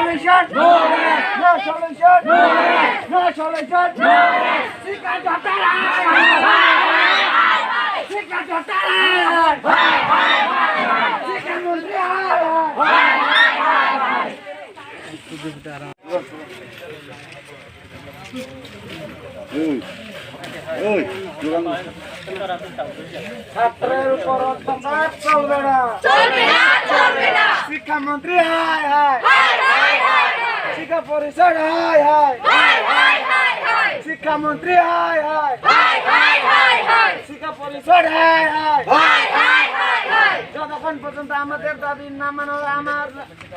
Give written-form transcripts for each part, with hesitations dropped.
solution. No solution. No solution. Sikha jotara. Sikha jotara. Sikha mantri. ছাত্রের উপর অত্যাচার চলবে না, শিক্ষামন্ত্রী হায় হায়, শিক্ষা পরিষদ হায় হায়, শিক্ষামন্ত্রী হায় হায়, শিক্ষা পরিষদ হায় হায়। যতক্ষণ পর্যন্ত আমাদের দাবি না মানা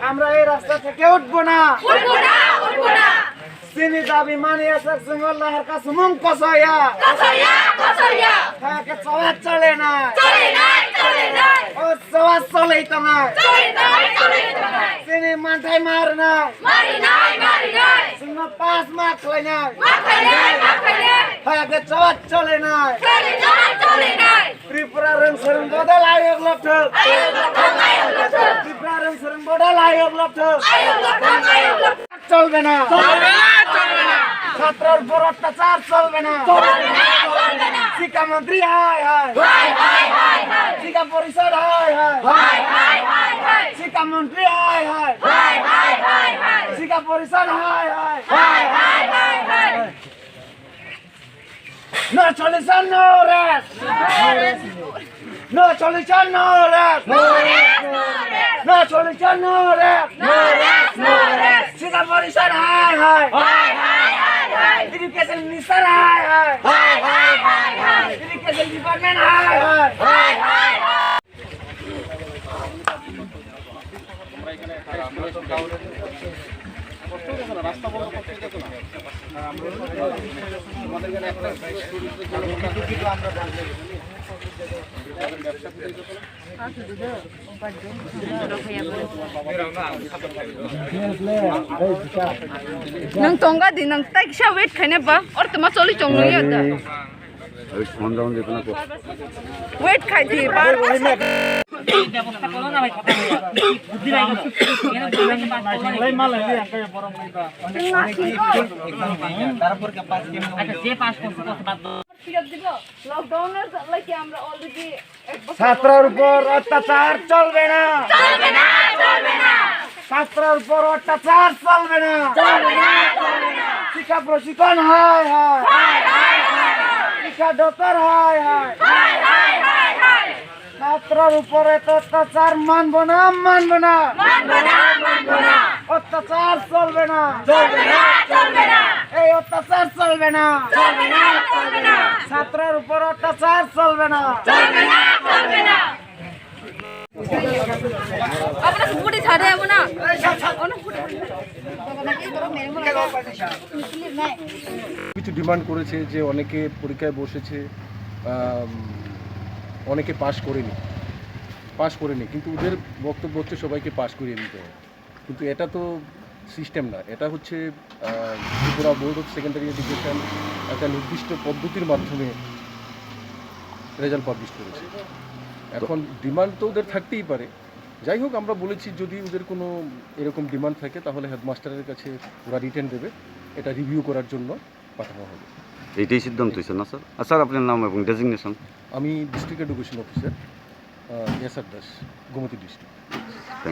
আমরা এই রাস্তা থেকে উঠবো না। Sini dabi mani asak sungguh harga sumung kosoya. Kayak cowok colena. Oh cowok cole itu nai. Sini mantai marna. Sungguh pas maklenya. Kayak cowok colena. Tripura reng sereng bodoh layok lopter. Tripura reng sereng bodoh layok lopter. চলবে না, ছাত্রের উপর অত্যাচার চলবে না, শিক্ষামন্ত্রী হায় হায়, শিক্ষা পরিষদ হায় হায়, শিক্ষামন্ত্রী হায় হায়, শিক্ষা পরিষদ হায় হায়। No solution, no rest. No solution, no rest. No solution, no rest. Sikha Parishad hai hai. Education Minister hai. Education Department hai. রাস্তা বন্ধ করতে যেত না আমাদের এখানে একটা nang tongga di nang tak sha wait khane ba or tuma choli chong ni ada wait khai di bar ব্যবস্থা করো না ভাই কথা বলো বুদ্ধি নাই কেন বলবেন পাস করো ভাই মাল লাগে একটা বড় মাইবা তারপর কে পাস কেমন আচ্ছা যে পাস করছে কত বাদ ফিরত দিব লকডাউনের লাগে আমরা অলরেডি ছাত্রের উপর অত্যাচার চলবে না, ছাত্রের উপর অত্যাচার চলবে না, শিক্ষা প্রশিক্ষণ হায় হায়, শিক্ষা দপ্তর হায় হায়, ছাত্রের উপর অত্যাচার মানব না, অত্যাচার চলবে না, এই অত্যাচার চলবে না, ছাত্রের উপর অত্যাচার চলবে না। আপনারা বুড়ি ছাড়ে এমন না কিছু ডিমান্ড করেছে যে অনেকে পরীক্ষায় বসেছে, অনেকে পাশ করেনি কিন্তু ওদের বক্তব্য হচ্ছে সবাইকে পাশ করিয়ে দিতে হবে, কিন্তু এটা তো সিস্টেম না। এটা হচ্ছে Tripura board of secondary education একটা নির্দিষ্ট পদ্ধতির মাধ্যমে রেজাল্ট পাবলিশ করেছে। এখন ডিমান্ড তো ওদের থাকতেই পারে, যাই হোক আমরা বলেছি যদি ওদের কোনো এরকম ডিমান্ড থাকে তাহলে হেডমাস্টারের কাছে ওরা রিটেন দেবে, এটা রিভিউ করার জন্য পাঠানো হবে। এইটাই সিদ্ধান্ত হয়েছে না স্যার? স্যার আপনার নাম এবং ডেজিগনেশন? আমি district education officer SR Das, Gomati district.